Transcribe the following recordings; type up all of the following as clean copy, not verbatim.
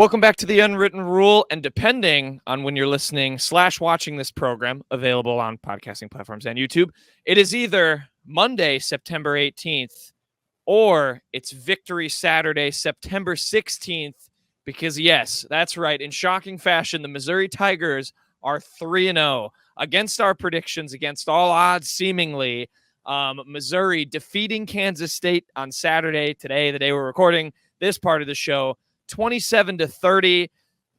Welcome back to The Unwritten Rule, and depending on when you're listening / watching this program, available on podcasting platforms and YouTube, it is either Monday, September 18th, or it's Victory Saturday, September 16th, because yes, that's right, in shocking fashion, the Missouri Tigers are 3-0 against our predictions, against all odds, seemingly. Missouri defeating Kansas State on Saturday, today, the day we're recording this part of the show, 27-30.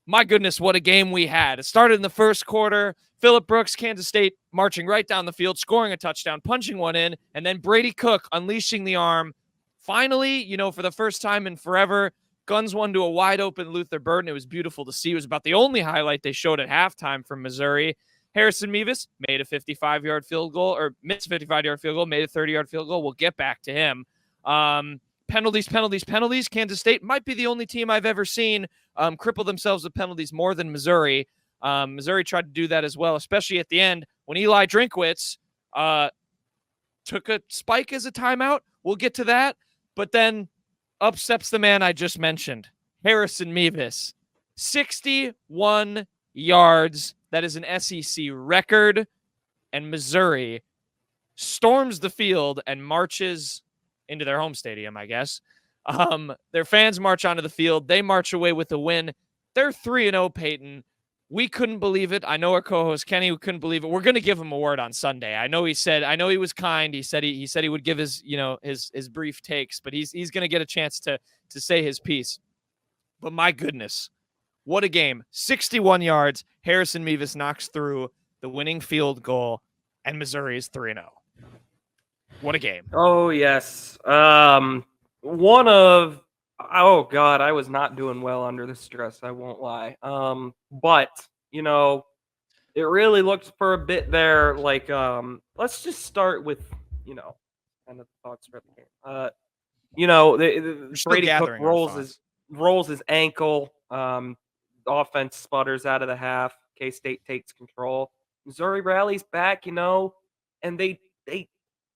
My goodness, what a game we had. It started in the first quarter. Phillip Brooks, Kansas State, marching right down the field, scoring a touchdown, punching one in, and then Brady Cook unleashing the arm. Finally, for the first time in forever, guns one to a wide-open Luther Burden. It was beautiful to see. It was about the only highlight they showed at halftime from Missouri. Harrison Mevis made a 55-yard field goal, or missed a 55-yard field goal, made a 30-yard field goal. We'll get back to him. Penalties. Kansas State might be the only team I've ever seen cripple themselves with penalties more than Missouri. Missouri tried to do that as well, especially at the end when Eli Drinkwitz took a spike as a timeout. We'll get to that. But then up steps the man I just mentioned, Harrison Mevis. 61 yards. That is an SEC record. And Missouri storms the field and marches into their home stadium, I guess. Their fans march onto the field. They march away with a win. They're 3-0, Peyton. We couldn't believe it. I know our co-host Kenny couldn't believe it. We're going to give him a word on Sunday. I know he was kind. He said he would give his brief takes, but he's going to get a chance to say his piece. But my goodness, what a game. 61 yards. Harrison Mevis knocks through the winning field goal, and Missouri is 3-0. What a game. Oh, yes. Oh, God, I was not doing well under the stress, I won't lie. But, it really looked for a bit there like, let's just start with, kind of thoughts for the game. Brady Cook rolls his ankle. Offense sputters out of the half. K-State takes control. Missouri rallies back, and they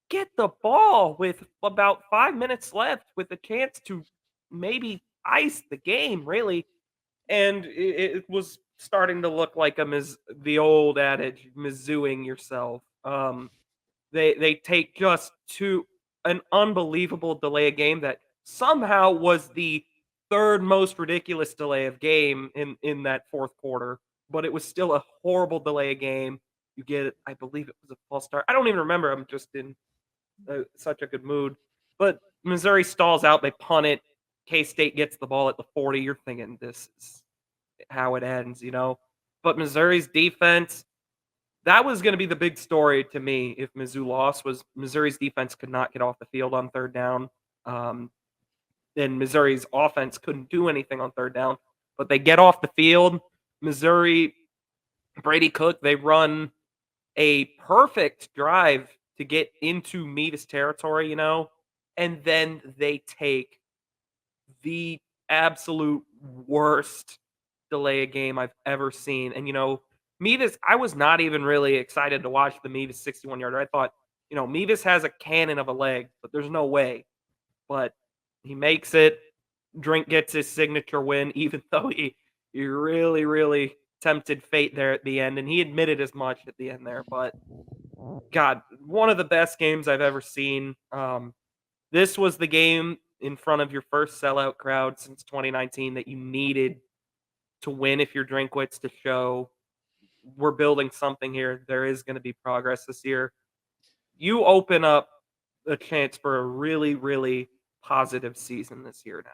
get the ball with about 5 minutes left with a chance to maybe ice the game, really. And it was starting to look like the old adage, Mizzouing yourself. They take just an unbelievable delay of game that somehow was the third most ridiculous delay of game in that fourth quarter, but it was still a horrible delay of game. You get it, I believe it was a false start. I don't even remember. I'm just in such a good mood. But Missouri stalls out. They punt it. K-State gets the ball at the 40. You're thinking this is how it ends, But Missouri's defense, that was going to be the big story to me if Mizzou lost, was Missouri's defense could not get off the field on third down. Then Missouri's offense couldn't do anything on third down. But they get off the field. Missouri, Brady Cook, they run a perfect drive to get into Mevis territory, and then they take the absolute worst delay of game I've ever seen. And, Mevis, I was not even really excited to watch the Mevis 61-yarder. I thought, Mevis has a cannon of a leg, but there's no way. But he makes it. Drink gets his signature win, even though he really, really tempted fate there at the end. And he admitted as much at the end there. But, God, one of the best games I've ever seen. This was the game in front of your first sellout crowd since 2019 that you needed to win if you're Drinkwitz, to show we're building something here. There is going to be progress this year. You open up a chance for a really, really positive season this year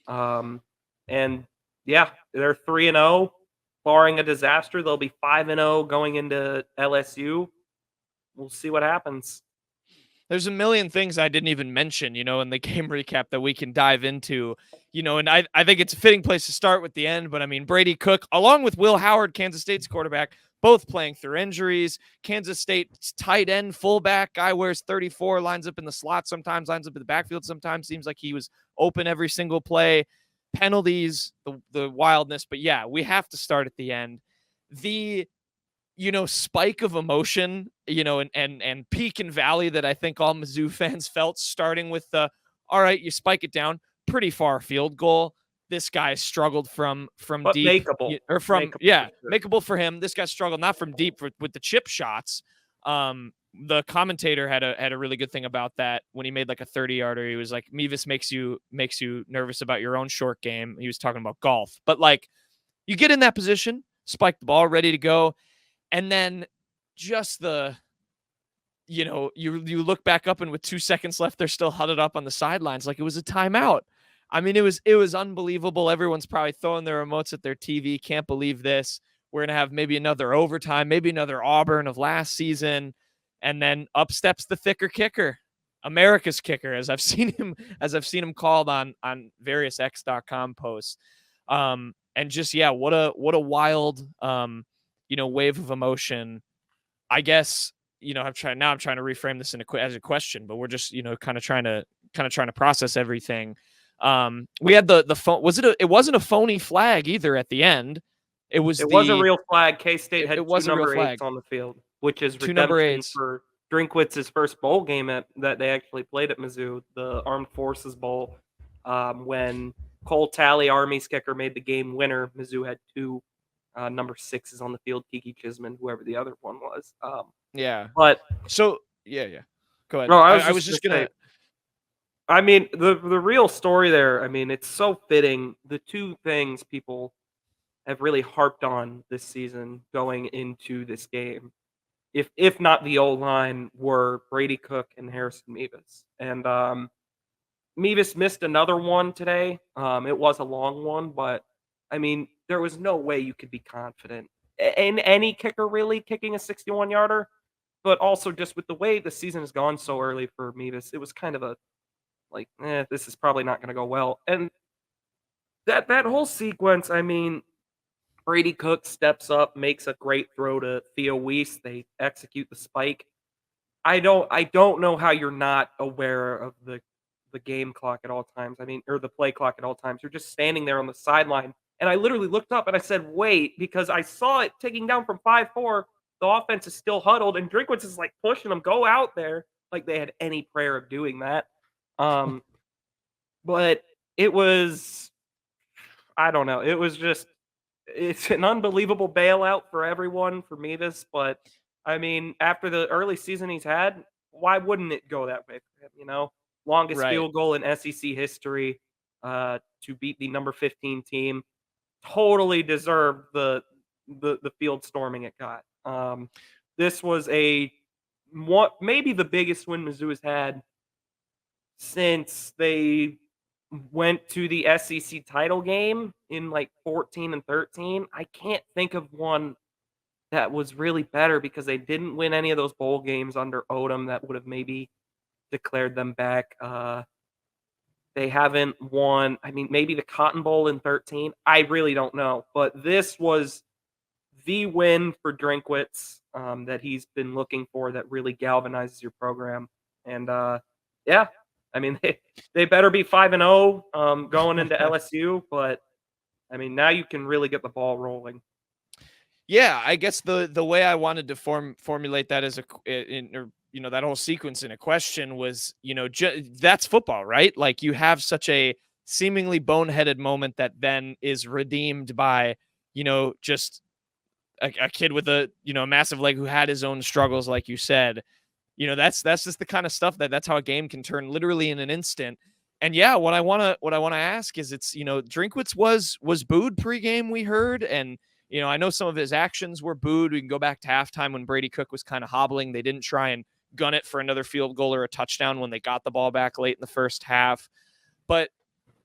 now. And yeah, they're 3-0. Barring a disaster, they'll be 5-0 going into LSU. We'll see what happens. There's a million things I didn't even mention, in the game recap that we can dive into, and I think it's a fitting place to start with the end. But I mean, Brady Cook, along with Will Howard, Kansas State's quarterback, both playing through injuries. Kansas State's tight end, fullback, guy wears 34, lines up in the slot sometimes, lines up in the backfield sometimes. Seems like he was open every single play. Penalties, the wildness. But yeah, we have to start at the end. The spike of emotion, and peak and valley that I think all Mizzou fans felt, starting with the, all right, you spike it down, pretty far field goal. this guy struggled from but deep makeable. or from Makeable yeah, for sure. makeable for him. This guy struggled not from deep with the chip shots. The commentator had a really good thing about that when he made like a 30-yarder. He was like, Mevis makes you nervous about your own short game. He was talking about golf. But like, you get in that position, spike the ball, ready to go, and then just you look back up and with 2 seconds left, they're still huddled up on the sidelines like it was a timeout. I mean, it was unbelievable. Everyone's probably throwing their remotes at their TV. Can't believe this. We're going to have maybe another overtime, maybe another Auburn of last season. And then up steps the thicker kicker, America's kicker, as I've seen him called on various X.com posts. And just, yeah, what a wild, wave of emotion. I guess, I'm trying to reframe this as a question, but we're just, kind of trying to process everything. We had the phone. It wasn't a phony flag either at the end. It was a real flag. K-State had two number 8s on the field, which is redemption for Drinkwitz's first bowl game that they actually played at Mizzou, the Armed Forces Bowl, when Cole Talley, Army's kicker, made the game winner. Mizzou had two number 6s on the field, Kiki Chisman, whoever the other one was. Yeah. But so yeah. Go ahead. No, I was just gonna. I mean, the real story there. I mean, it's so fitting. The two things people have really harped on this season going into this game, if not the O-line, were Brady Cook and Harrison Mevis. And Mevis missed another one today. It was a long one, but I mean, there was no way you could be confident in any kicker really kicking a 61-yarder. But also just with the way the season has gone so early for Mevis, it was kind of a like, this is probably not going to go well. And that whole sequence, I mean, Brady Cook steps up, makes a great throw to Theo Weiss. They execute the spike. I don't know how you're not aware of the game clock at all times. I mean, or the play clock at all times. You're just standing there on the sideline. And I literally looked up and I said, wait, because I saw it taking down from 5-4. The offense is still huddled, and Drinkwitz is like pushing them, go out there, like they had any prayer of doing that. But it was, I don't know. It was just, it's an unbelievable bailout for everyone, for Mevis. But I mean, after the early season he's had, why wouldn't it go that way for him? Longest field goal in SEC history to beat the number 15 team. Totally deserved the field storming it got. This was maybe the biggest win Mizzou has had since they went to the SEC title game in like 14 and 13. I can't think of one that was really better because they didn't win any of those bowl games under Odom that would have maybe declared them back. They haven't won, I mean, maybe the Cotton Bowl in 13. I really don't know. But this was the win for Drinkwitz that he's been looking for, that really galvanizes your program. And yeah, I mean, they better be 5-0 going into LSU. But I mean, now you can really get the ball rolling. Yeah, I guess the way I wanted to formulate that as that whole sequence in a question was, that's football, right? Like, you have such a seemingly boneheaded moment that then is redeemed by, just a kid with a massive leg who had his own struggles, like you said. That's just the kind of stuff that's how a game can turn literally in an instant. And yeah, what I want to ask is, it's, Drinkwitz was booed pregame, we heard, and I know some of his actions were booed. We can go back to halftime when Brady Cook was kind of hobbling. They didn't try and gun it for another field goal or a touchdown when they got the ball back late in the first half. But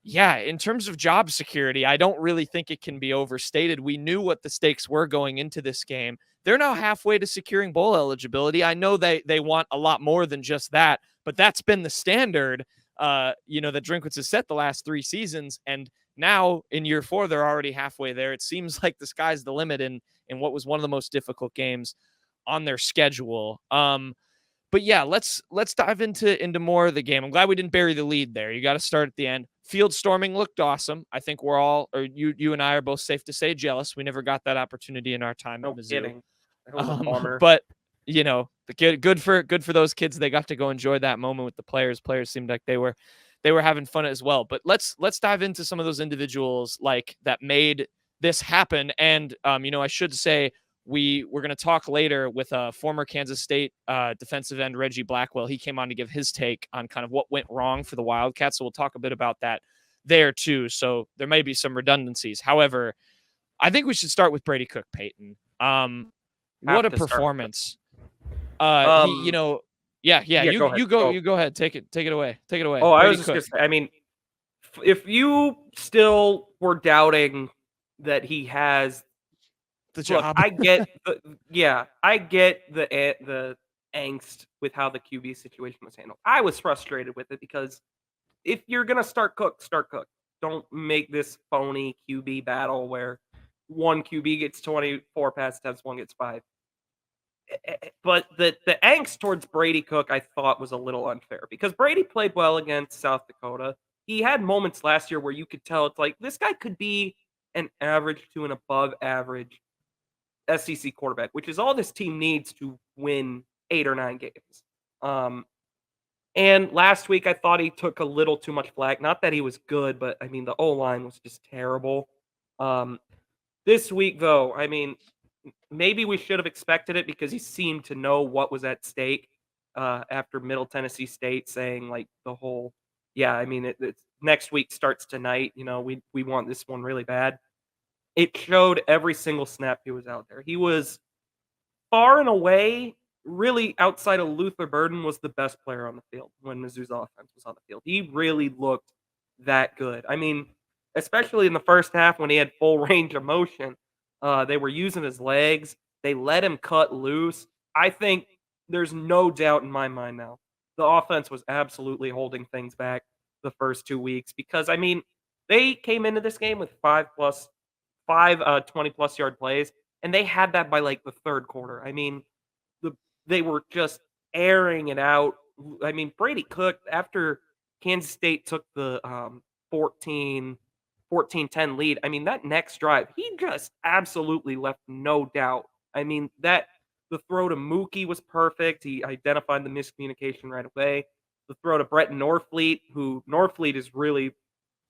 yeah, in terms of job security, I don't really think it can be overstated. We knew what the stakes were going into this game. They're now halfway to securing bowl eligibility. I know they want a lot more than just that, but that's been the standard, that Drinkwitz has set the last 3 seasons. And now in year 4, they're already halfway there. It seems like the sky's the limit in what was one of the most difficult games on their schedule. But yeah, let's dive into more of the game. I'm glad we didn't bury the lead there. You got to start at the end. Field storming looked awesome. I think we're all, or you and I are both safe to say, jealous. We never got that opportunity in our time at Mizzou. Kidding. That was a bummer. But good for those kids. They got to go enjoy that moment with the players. Players seemed like they were they were having fun as well. But let's dive into some of those individuals like that made this happen. And I should say we're going to talk later with former Kansas State defensive end Reggie Blackwell. He came on to give his take on kind of what went wrong for the Wildcats. So we'll talk a bit about that there too. So there may be some redundancies. However, I think we should start with Brady Cook, Peyton. What a performance. Yeah. Go ahead. You go ahead. Take it away. Oh, I Brady was just Cook. gonna say, I mean, if you still were doubting that he has the job, look, I get the angst with how the QB situation was handled. I was frustrated with it because if you're gonna start Cook, start Cook. Don't make this phony QB battle where one QB gets 24 pass attempts, one gets 5. But the angst towards Brady Cook, I thought, was a little unfair because Brady played well against South Dakota. He had moments last year where you could tell it's like this guy could be an average to an above average SEC quarterback, which is all this team needs to win 8 or 9 games. And last week, I thought he took a little too much flack. Not that he was good, but I mean, the O-line was just terrible. This week, though, I mean, maybe we should have expected it because he seemed to know what was at stake after Middle Tennessee State saying, like, the whole, yeah, I mean, it's next week starts tonight. We want this one really bad. It showed every single snap he was out there. He was far and away, really outside of Luther Burden, was the best player on the field when Mizzou's offense was on the field. He really looked that good. I mean, especially in the first half when he had full range of motion, they were using his legs. They let him cut loose. I think there's no doubt in my mind now. The offense was absolutely holding things back the first 2 weeks because, I mean, they came into this game with 5 20-plus yard plays, and they had that by, like, the third quarter. I mean, they were just airing it out. I mean, Brady Cook, after Kansas State took the 14-10 lead, I mean, that next drive, he just absolutely left no doubt. I mean, the throw to Mookie was perfect. He identified the miscommunication right away. The throw to Brett Norfleet, who Norfleet is really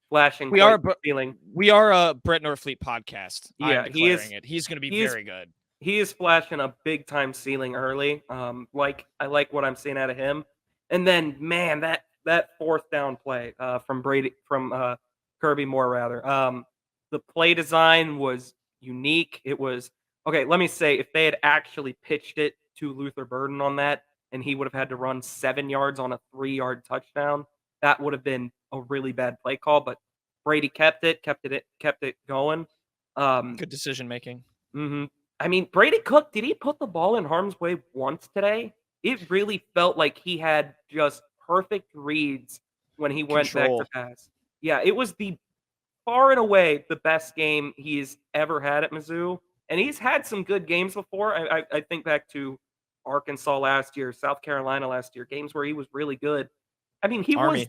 flashing. We are a Brett Norfleet podcast. Yeah, I'm declaring it. He's going to be very good. He is flashing a big time ceiling early. I like what I'm seeing out of him. And then, man, that fourth down play from Kirby Moore rather. The play design was unique. It was okay. Let me say, if they had actually pitched it to Luther Burden on that, and he would have had to run 7 yards on a 3-yard touchdown, that would have been a really bad play call. But Brady kept it going. Good decision making. Mm-hmm. I mean, Brady Cook, did he put the ball in harm's way once today? It really felt like he had just perfect reads when he went back to pass. Yeah, it was the far and away the best game he's ever had at Mizzou. And he's had some good games before. I think back to Arkansas last year, South Carolina last year, games where he was really good. I mean, was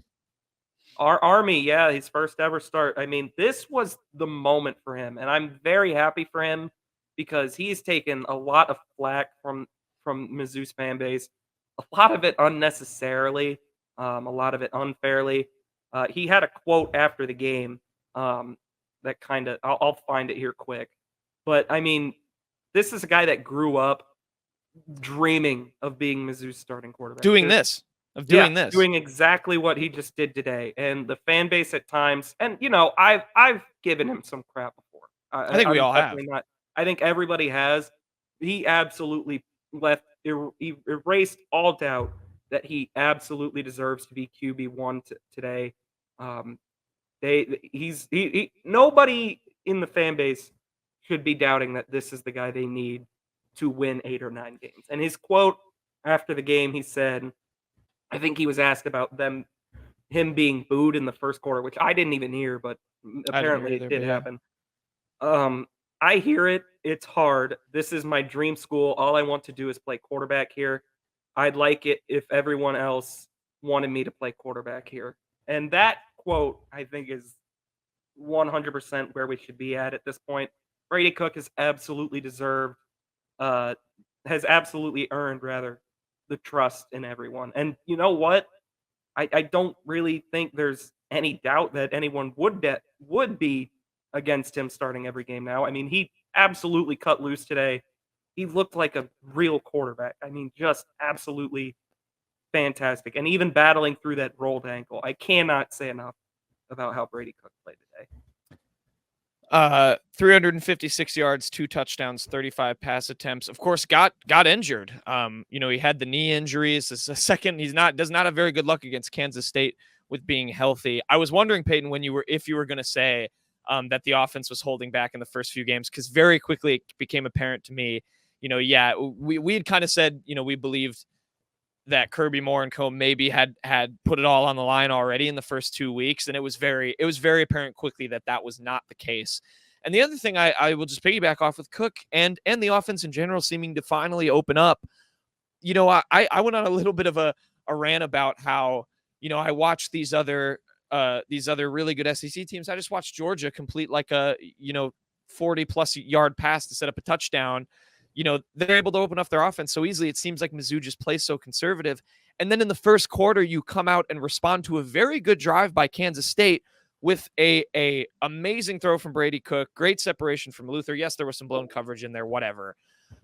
our Army, yeah, his first ever start. I mean, this was the moment for him, and I'm very happy for him because he's taken a lot of flack from Mizzou's fan base, a lot of it unnecessarily, a lot of it unfairly. He had a quote after the game that kind of I'll find it here quick, but I mean, this is a guy that grew up dreaming of being Mizzou's starting quarterback, doing exactly what he just did today, and the fan base at times, and I've given him some crap before. I think we all have. I think everybody has. He absolutely erased all doubt that he absolutely deserves to be QB1 today. Nobody in the fan base should be doubting that this is the guy they need to win 8 or 9 games. And his quote after the game, he said, I think he was asked about him being booed in the first quarter, which I didn't even hear, but apparently it did happen. I hear it. It's hard. This is my dream school. All I want to do is play quarterback here. I'd like it if everyone else wanted me to play quarterback here. And that quote, I think, is 100% where we should be at this point. Brady Cook has absolutely earned, rather, the trust in everyone. And you know what? I don't really think there's any doubt that anyone would be against him starting every game now. I mean, he absolutely cut loose today. He looked like a real quarterback. I mean, just absolutely fantastic. And even battling through that rolled ankle. I cannot say enough about how Brady Cook played today. 356 yards, 2 touchdowns, 35 pass attempts. Of course, got injured. He had the knee injuries. This is a second. Does not have very good luck against Kansas State with being healthy. I was wondering, Peyton, if you were going to say that the offense was holding back in the first few games, because very quickly it became apparent to me. We had kind of said, we believed that Kirby Moore and co maybe had put it all on the line already in the first 2 weeks, and it was very apparent quickly that was not the case. And the other thing I will just piggyback off with Cook and the offense in general seeming to finally open up. I went on a little bit of a rant about how I watched these other really good SEC teams. I just watched Georgia complete like a 40+ yard pass to set up a touchdown. They're able to open up their offense so easily. It seems like Mizzou just plays so conservative. And then in the first quarter, you come out and respond to a very good drive by Kansas State with a amazing throw from Brady Cook, great separation from Luther. Yes, there was some blown coverage in there, whatever.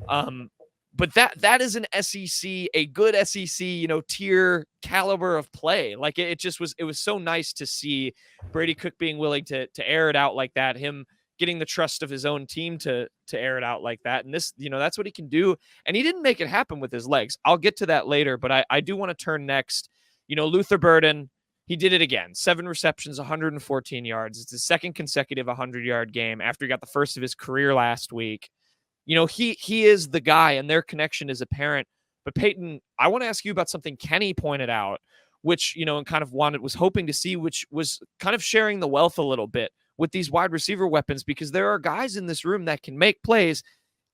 But that is an SEC, a good SEC, tier caliber of play. Like it was so nice to see Brady Cook being willing to air it out like that. Him getting the trust of his own team to air it out like that. And this, that's what he can do. And he didn't make it happen with his legs. I'll get to that later, but I do want to turn next. Luther Burden, he did it again. 7 receptions, 114 yards. It's his second consecutive 100-yard game after he got the first of his career last week. He is the guy, and their connection is apparent. But Peyton, I want to ask you about something Kenny pointed out, which, and kind of was hoping to see, which was kind of sharing the wealth a little bit with these wide receiver weapons, because there are guys in this room that can make plays,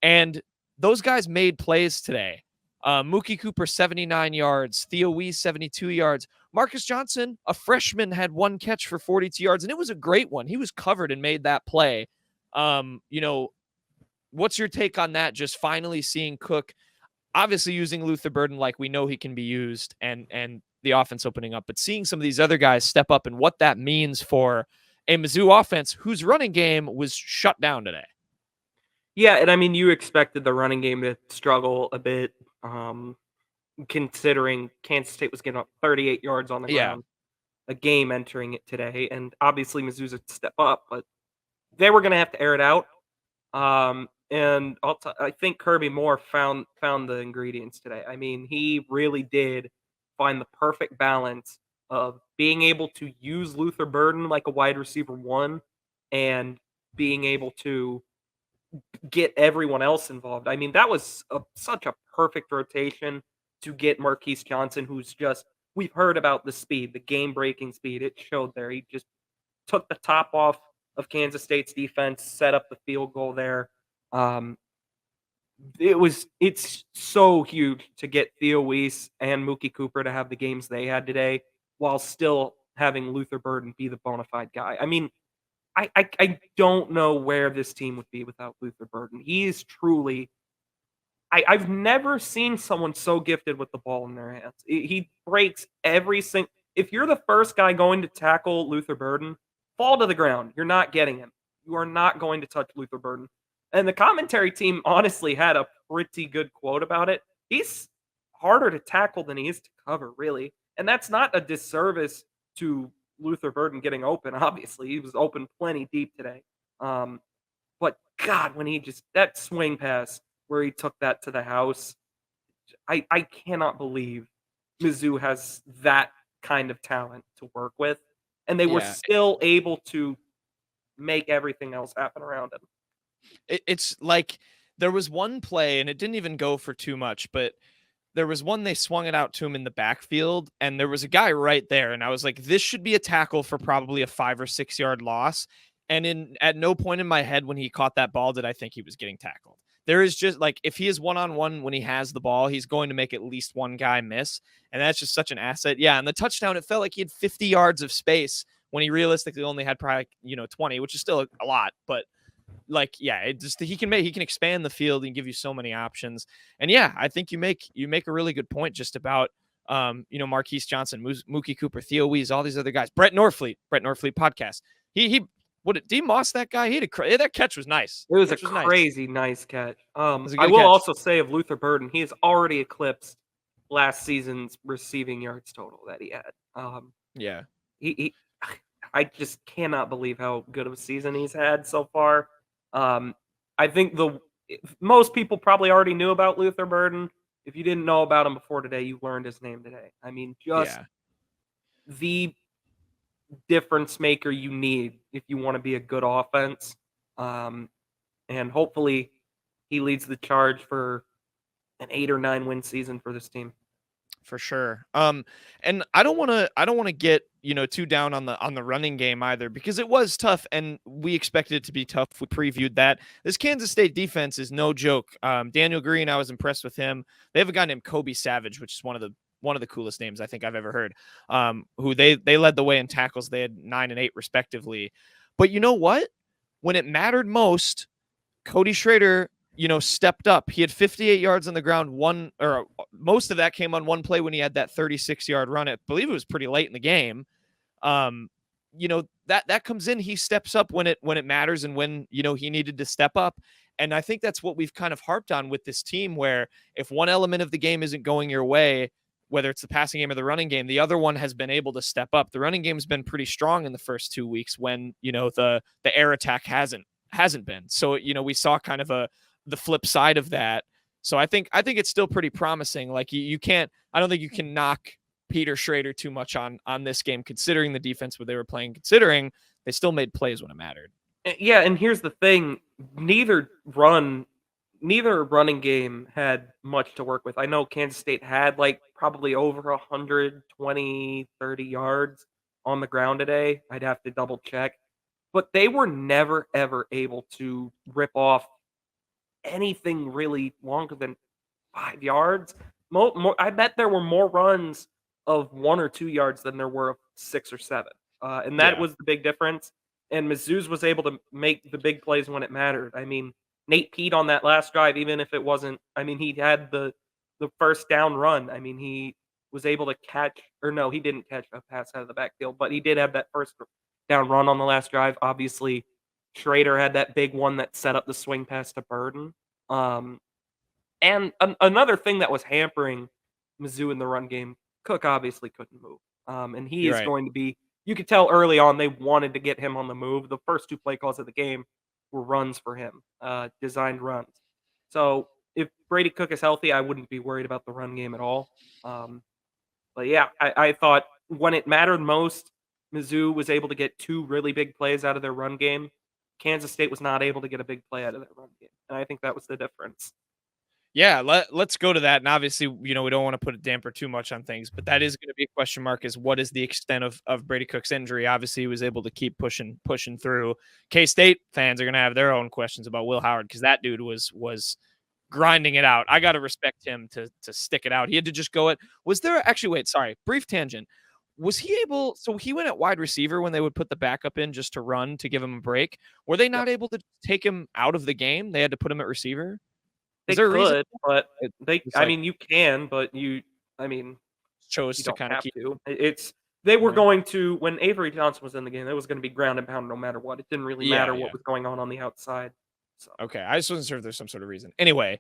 and those guys made plays today. Mookie Cooper, 79 yards. Theo Weiss, 72 yards. Marcus Johnson, a freshman, had 1 catch for 42 yards, and it was a great one. He was covered and made that play. What's your take on that? Just finally seeing Cook, obviously using Luther Burden like we know he can be used, and the offense opening up, but seeing some of these other guys step up and what that means for a Mizzou offense whose running game was shut down today. Yeah, and I mean, you expected the running game to struggle a bit, considering Kansas State was getting up 38 yards on the ground a game entering it today. And obviously Mizzou's a step up, but they were going to have to air it out. And I think Kirby Moore found the ingredients today. I mean, he really did find the perfect balance of being able to use Luther Burden like a wide receiver 1 and being able to get everyone else involved. I mean, that was such a perfect rotation to get Marquise Johnson, who's just, we've heard about the speed, the game-breaking speed. It showed there. He just took the top off of Kansas State's defense, set up the field goal there. It's so huge to get Theo Weiss and Mookie Cooper to have the games they had today, while still having Luther Burden be the bona fide guy. I mean, I don't know where this team would be without Luther Burden. He is truly, I've never seen someone so gifted with the ball in their hands. He breaks every single. If you're the first guy going to tackle Luther Burden, fall to the ground. You're not getting him. You are not going to touch Luther Burden. And the commentary team honestly had a pretty good quote about it. He's harder to tackle than he is to cover, really. And that's not a disservice to Luther Burden getting open, obviously. He was open plenty deep today. But God, when he just, that swing pass where he took that to the house, I cannot believe Mizzou has that kind of talent to work with. And they were still able to make everything else happen around him. It's like there was one play, and it didn't even go for too much, but there was one, they swung it out to him in the backfield, and there was a guy right there. And I was like, this should be a tackle for probably a 5 or 6 yard loss. And at no point in my head when he caught that ball did I think he was getting tackled. There is just like, if he is one-on-one when he has the ball, he's going to make at least one guy miss. And that's just such an asset. Yeah. And the touchdown, it felt like he had 50 yards of space when he realistically only had probably, 20, which is still a lot, but like, yeah, it just, he can expand the field and give you so many options. And yeah, I think you make a really good point just about Marquise Johnson, Mookie Cooper, Theo Wees, all these other guys. Brett Norfleet podcast. He D Moss, that guy, that catch was nice. It was a Catch crazy nice catch. was a I good will catch. also say of Luther Burden, he has already eclipsed last season's receiving yards total that he had. Yeah. He I just cannot believe how good of a season he's had so far. I think most people probably already knew about Luther Burden. If you didn't know about him before today, you learned his name today. I mean, just the difference maker you need if you want to be a good offense. And hopefully he leads the charge for an 8 or 9 win season for this team. For sure. And I don't want to get, too down on the running game either, because it was tough and we expected it to be tough. We previewed that. This Kansas State defense is no joke. Daniel Green, I was impressed with him. They have a guy named Kobe Savage, which is one of the coolest names I think I've ever heard. Who they led the way in tackles. They had 9 and 8 respectively. But you know what? When it mattered most, Cody Schrader, stepped up. He had 58 yards on the ground. Most of that came on one play when he had that 36-yard run. I Bleav it was pretty late in the game. That comes in. He steps up when it matters and when, he needed to step up. And I think that's what we've kind of harped on with this team, where if one element of the game isn't going your way, whether it's the passing game or the running game, the other one has been able to step up. The running game has been pretty strong in the first 2 weeks when, the air attack hasn't been. So, we saw kind of the flip side of that. So I think it's still pretty promising. Like I don't think you can knock Peter Schrader too much on this game, considering the defense what they were playing, considering they still made plays when it mattered. Yeah, and here's the thing. Neither running game had much to work with. I know Kansas State had probably over 120, 30 yards on the ground today. I'd have to double check. But they were never, ever able to rip off anything really longer than 5 yards. I bet there were more runs of 1 or 2 yards than there were of 6 or 7. And that was the big difference. And Mizzou's was able to make the big plays when it mattered. I mean, Nate Pete on that last drive, even if it wasn't, he had the first down run. He was able to he didn't catch a pass out of the backfield, but he did have that first down run on the last drive. Obviously, Schrader had that big one that set up the swing pass to Burden. And another thing that was hampering Mizzou in the run game, Cook obviously couldn't move. And he is going to be, you could tell early on they wanted to get him on the move. The first 2 play calls of the game were runs for him, designed runs. So if Brady Cook is healthy, I wouldn't be worried about the run game at all. But yeah, I thought when it mattered most, Mizzou was able to get 2 really big plays out of their run game. Kansas State was not able to get a big play out of that run game. And I think that was the difference. Yeah, let's go to that. And obviously, we don't want to put a damper too much on things, but that is going to be a question mark, is what is the extent of Brady Cook's injury? Obviously, he was able to keep pushing through. K-State fans are going to have their own questions about Will Howard, because that dude was grinding it out. I got to respect him to stick it out. He had to just go it. Was there actually, wait, sorry, brief tangent. Was he able, so he went at wide receiver when they would put the backup in just to run to give him a break. Were they not able to take him out of the game? They had to put him at receiver? They could, but you can, but chose you to don't kind of have keep to. They were going to, when Avery Johnson was in the game, it was going to be ground and pound no matter what. It didn't really matter what was going on the outside. So. Okay, I just wasn't sure if there's some sort of reason. Anyway,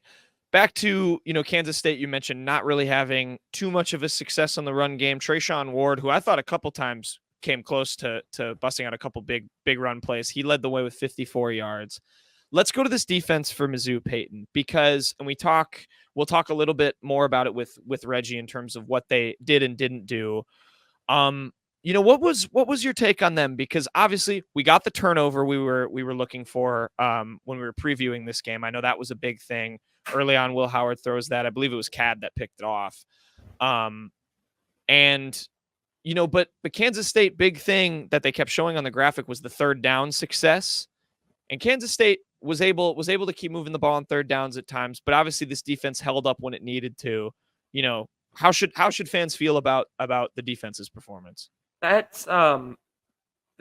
back to, Kansas State, you mentioned not really having too much of a success on the run game. Trayshawn Ward, who I thought a couple times came close to busting out a couple big run plays. He led the way with 54 yards. Let's go to this defense for Mizzou, Peyton, because, and we'll talk a little bit more about it with Reggie in terms of what they did and didn't do. What was your take on them? Because obviously we got the turnover we were looking for when we were previewing this game. I know that was a big thing early on. Will Howard throws that. I Bleav it was Cad that picked it off. But Kansas State, big thing that they kept showing on the graphic was the third down success. And Kansas State was able to keep moving the ball on third downs at times, but obviously this defense held up when it needed to. How should fans feel about the defense's performance? That's kind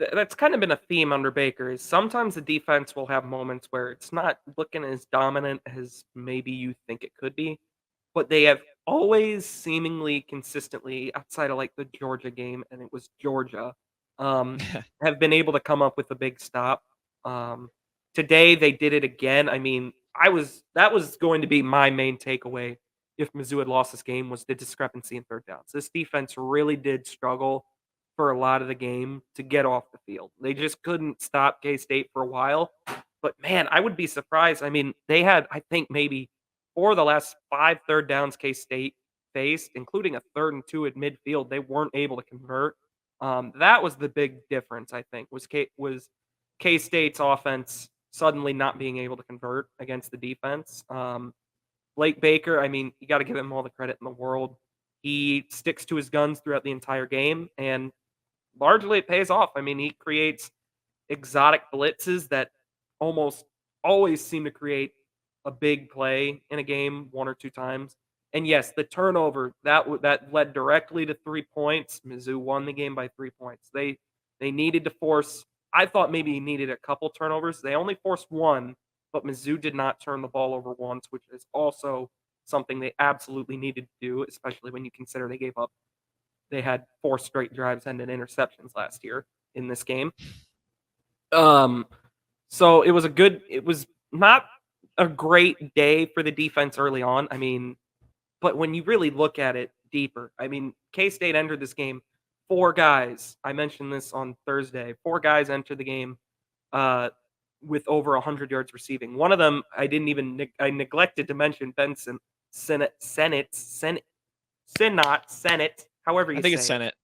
of been a theme under Baker. Is sometimes the defense will have moments where it's not looking as dominant as maybe you think it could be, but they have always seemingly consistently outside of like the Georgia game, and it was Georgia, um, have been able to come up with a big stop. Um, Today they did it again. I mean, that was going to be my main takeaway if Mizzou had lost this game was the discrepancy in third downs. This defense really did struggle for a lot of the game to get off the field. They just couldn't stop K-State for a while. But man, I would be surprised. I mean, they had, I think, maybe 4 of the last 5 third downs K-State faced, including a 3rd and 2 at midfield, they weren't able to convert. That was the big difference, I think, was K-State's offense suddenly not being able to convert against the defense. Blake Baker, I mean, you got to give him all the credit in the world. He sticks to his guns throughout the entire game, and largely it pays off. I mean, he creates exotic blitzes that almost always seem to create a big play in a game 1 or 2 times. And yes, the turnover that led directly to 3 points. Mizzou won the game by 3 points. They needed to force. I thought maybe he needed a couple turnovers. They only forced 1, but Mizzou did not turn the ball over once, which is also something they absolutely needed to do, especially when you consider they had 4 straight drives and interceptions last year in this game. So it was not a great day for the defense early on. I mean, but when you really look at it deeper, I mean, K-State entered this game 4 guys. I mentioned this on Thursday. 4 guys entered the game with over 100 yards receiving. One of them I neglected to mention Benson Senate, however I you think say it's it. Senate.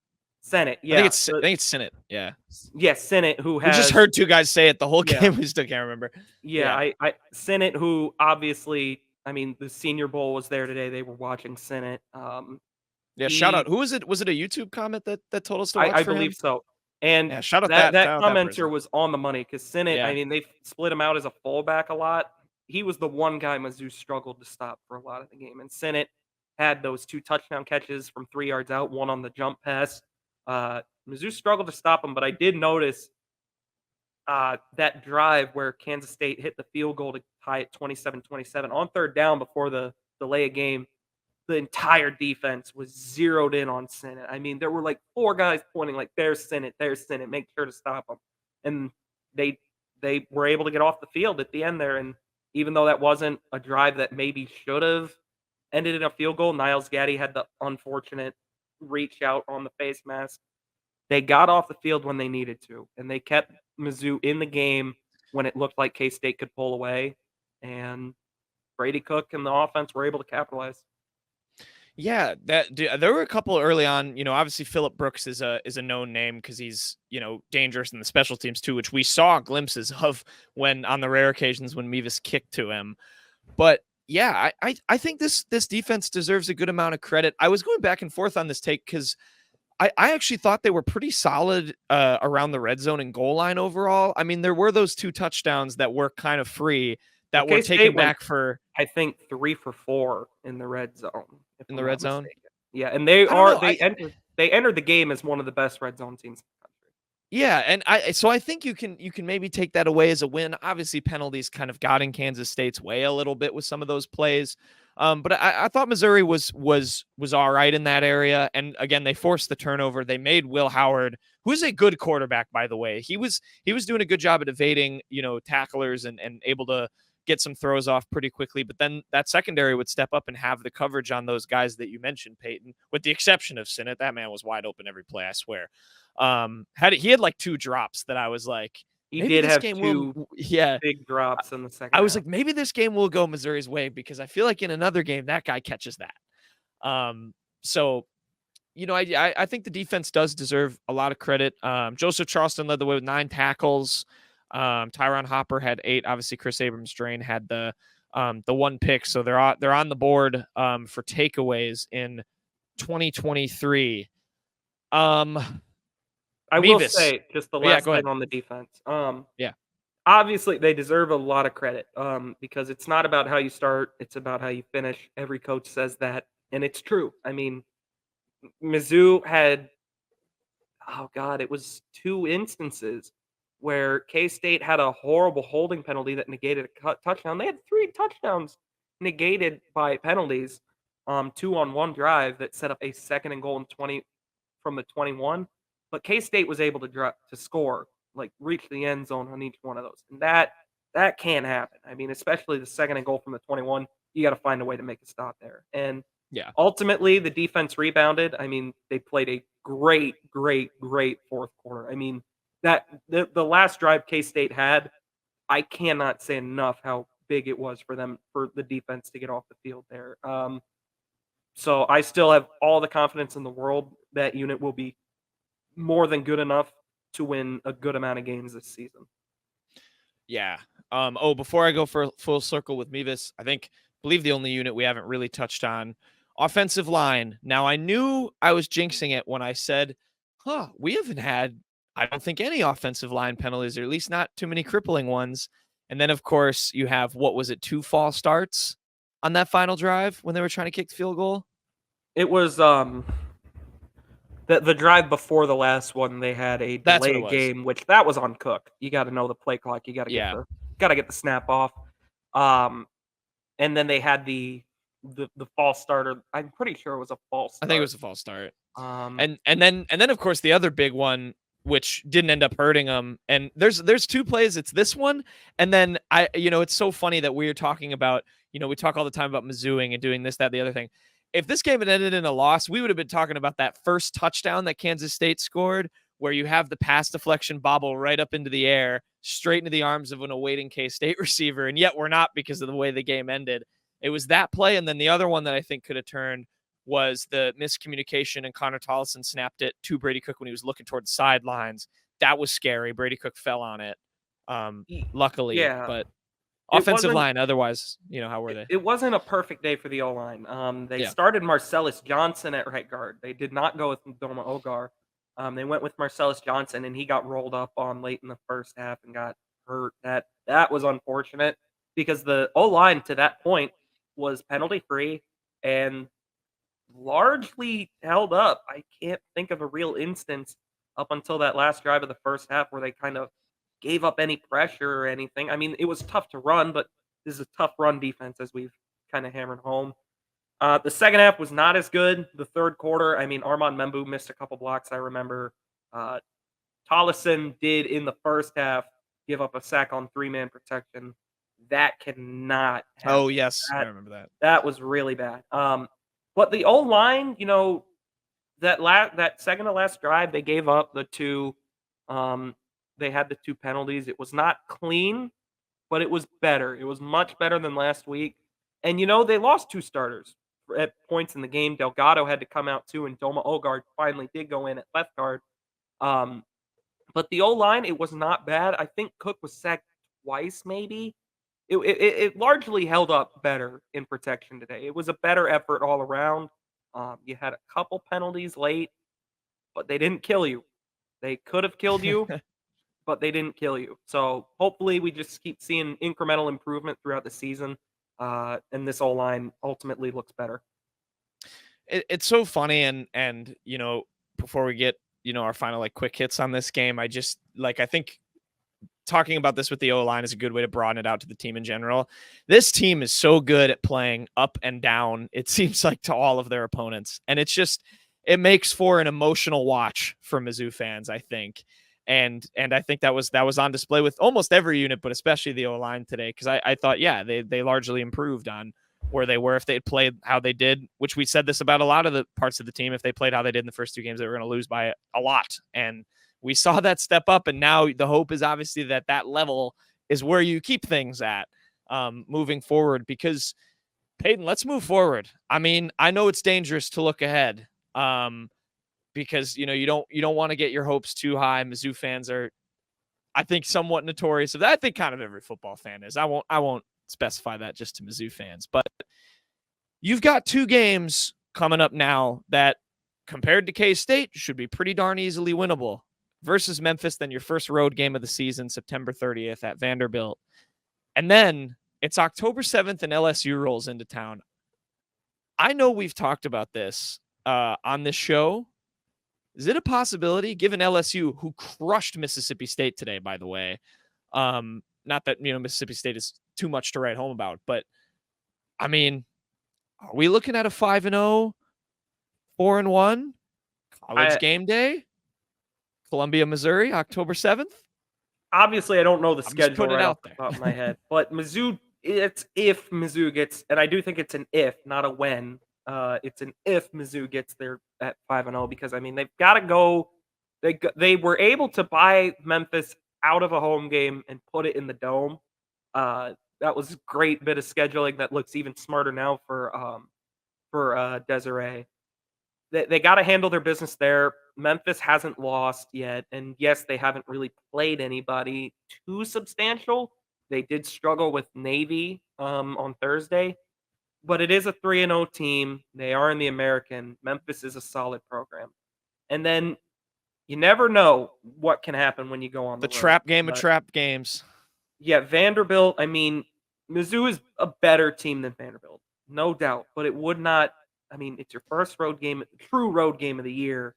Senate, I think yeah. it's Senate. Yeah. Yes, Senate, who We has just heard 2 guys say it the whole yeah, game. We still can't remember. yeah. I Senate, who obviously, I mean, the Senior Bowl was there today. They were watching Senate. Yeah. Shout out. He, Who was it? Was it a YouTube comment that told us to watch I for believe him? so. And Yeah. Shout out that shout out that commenter person. was on the money because Senate, I Yeah. mean, they split him out as a fullback a lot. He was the one guy Mizzou struggled to stop for a lot of the game. And Senate had those 2 touchdown catches from 3 yards out, one on the jump pass. Mizzou struggled to stop him, but I did notice that drive where Kansas State hit the field goal to tie it 27-27 on 3rd down before the delay of game. The entire defense was zeroed in on Senate. I mean, there were like 4 guys pointing like, there's Senate, make sure to stop them. And they were able to get off the field at the end there. And even though that wasn't a drive that maybe should have ended in a field goal, Niles Gaddy had the unfortunate reach out on the face mask. They got off the field when they needed to, and they kept Mizzou in the game when it looked like K-State could pull away. And Brady Cook and the offense were able to capitalize. Yeah, there were a couple early on. Obviously Phillip Brooks is a known name because he's dangerous in the special teams too, which we saw glimpses of when on the rare occasions when Mevis kicked to him. But yeah, I think this defense deserves a good amount of credit. I was going back and forth on this take because I actually thought they were pretty solid around the red zone and goal line overall. I mean, there were those 2 touchdowns that were kind of free that were taken back for, I think, 3 for 4 in the red zone. in the red zone. Mistaken. Yeah, and they entered the game as one of the best red zone teams in the country. Yeah, and I think you can maybe take that away as a win. Obviously, penalties kind of got in Kansas State's way a little bit with some of those plays. But I thought Missouri was all right in that area. And again, they forced the turnover. They made Will Howard, who is a good quarterback, by the way. He was doing a good job at evading, tacklers and able to get some throws off pretty quickly. But then that secondary would step up and have the coverage on those guys that you mentioned, Peyton, with the exception of Sinnott. That man was wide open every play, I swear. He had like 2 drops that I was like, He maybe did this have game 2 will, yeah. big drops in the second I was half. like, maybe this game will go Missouri's way because I feel like in another game that guy catches that. So I think the defense does deserve a lot of credit. Joseph Charleston led the way with 9 tackles. Tyron Hopper had 8. Obviously, Chris Abrams-Drain had the 1 pick, so they're on the board for takeaways in 2023. I will say just the last go ahead. thing on the defense. Yeah. Obviously, they deserve a lot of credit because it's not about how you start; it's about how you finish. Every coach says that, and it's true. I mean, Mizzou had, oh god, it was 2 instances where K-State had a horrible holding penalty that negated a touchdown. They had 3 touchdowns negated by penalties. two on one drive that set up a 2nd and goal and 20 from the 21. But K-State was able to score, like reach the end zone on each one of those. And that can't happen. I mean, especially the 2nd and goal from the 21, you got to find a way to make a stop there. And Yeah. ultimately, the defense rebounded. I mean, they played a great fourth quarter. I mean, that the last drive K-State had, I cannot say enough how big it was for them, for the defense to get off the field there. So I still have all the confidence in the world that unit will be more than good enough to win a good amount of games this season. Yeah. Before I go for full circle with Mevis, I Bleav the only unit we haven't really touched on, offensive line. Now, I knew I was jinxing it when I said, we haven't had, I don't think, any offensive line penalties, or at least not too many crippling ones. And then, of course, you have, 2 false starts on that final drive when they were trying to kick the field goal? It was the drive before the last one. They had a That's what it delay was. game, which that was on Cook. You got to know the play clock. You got to get the snap off. And then they had the false starter. I'm pretty sure it was a false start. I think it was a false start. And then of course the other big one, which didn't end up hurting them. And there's 2 plays. It's this one, and then it's so funny that we're talking about, we talk all the time about Mizzouing and doing this, that, the other thing. If this game had ended in a loss, we would have been talking about that first touchdown that Kansas State scored, where you have the pass deflection bobble right up into the air, straight into the arms of an awaiting K-State receiver, and yet we're not, because of the way the game ended. It was that play, and then the other one that I think could have turned was the miscommunication, and Connor Tollison snapped it to Brady Cook when he was looking toward the sidelines. That was scary. Brady Cook fell on it, luckily. Yeah. But offensive line, otherwise, how were they? It wasn't a perfect day for the O-line. They started Marcellus Johnson at right guard. They did not go with Doma Ogar. They went with Marcellus Johnson, and he got rolled up on late in the first half and got hurt. That was unfortunate, because the O-line to that point was penalty-free and largely held up. I can't think of a real instance up until that last drive of the first half where they kind of gave up any pressure or anything. I mean, it was tough to run, but this is a tough run defense, as we've kind of hammered home. The second half was not as good. The third quarter, I mean, Armand Membu missed a couple blocks. I remember Tollison did in the first half give up a sack on 3-man protection. That cannot happen. Oh, yes. I remember that. That was really bad. But the O-line, that second to last drive, they gave up the 2. They had the 2 penalties. It was not clean, but it was better. It was much better than last week. And, they lost 2 starters at points in the game. Delgado had to come out too, and Doma Ogard finally did go in at left guard. But the O-line, it was not bad. I think Cook was sacked twice, maybe. It largely held up better in protection today. It was a better effort all around. You had a couple penalties late, but they didn't kill you. They could have killed you, but they didn't kill you. So hopefully we just keep seeing incremental improvement throughout the season, and this O-line ultimately looks better. It's so funny, and before we get our final quick hits on this game, I just I think talking about this with the O-line is a good way to broaden it out to the team in general. This team is so good at playing up and down, it seems like, to all of their opponents. And it makes for an emotional watch for Mizzou fans, I think. And I think that was on display with almost every unit, but especially the O-line today. Cause I thought, they largely improved on where they were. If they had played how they did, which we said this about a lot of the parts of the team, if they played how they did in the first 2 games, they were going to lose by a lot. And we saw that step up, and now the hope is obviously that level is where you keep things at moving forward. Because, Peyton, let's move forward. I mean, I know it's dangerous to look ahead because you don't want to get your hopes too high. Mizzou fans are, I think, somewhat notorious of that. I think kind of every football fan is. I won't specify that just to Mizzou fans, but you've got 2 games coming up now that, compared to K-State, should be pretty darn easily winnable. Versus Memphis, then your first road game of the season, September 30th at Vanderbilt. And then it's October 7th and LSU rolls into town. I know we've talked about this on this show. Is it a possibility, given LSU, who crushed Mississippi State today, by the way? Not that, Mississippi State is too much to write home about, but I mean, Are we looking at a 5-0, 4-1 college I game day? Columbia, Missouri, October 7th. Obviously I don't know the I'm just schedule putting it right off out the there. top of my head, but Mizzou, it's if Mizzou gets, and I do think it's an if, not a when. It's an if Mizzou gets there at 5-0, because I mean they've got to go. They were able to buy Memphis out of a home game and put it in the dome. That was a great bit of scheduling that looks even smarter now for Desiree. They got to handle their business there. Memphis hasn't lost yet, and yes, they haven't really played anybody too substantial. They did struggle with Navy on Thursday, but it is a 3-0 team. They are in the American. Memphis is a solid program. And then you never know what can happen when you go on The the road. trap game of But trap games. yeah, Vanderbilt, I mean, Mizzou is a better team than Vanderbilt, no doubt, but it would not. I mean, it's your first road game, true road game of the year.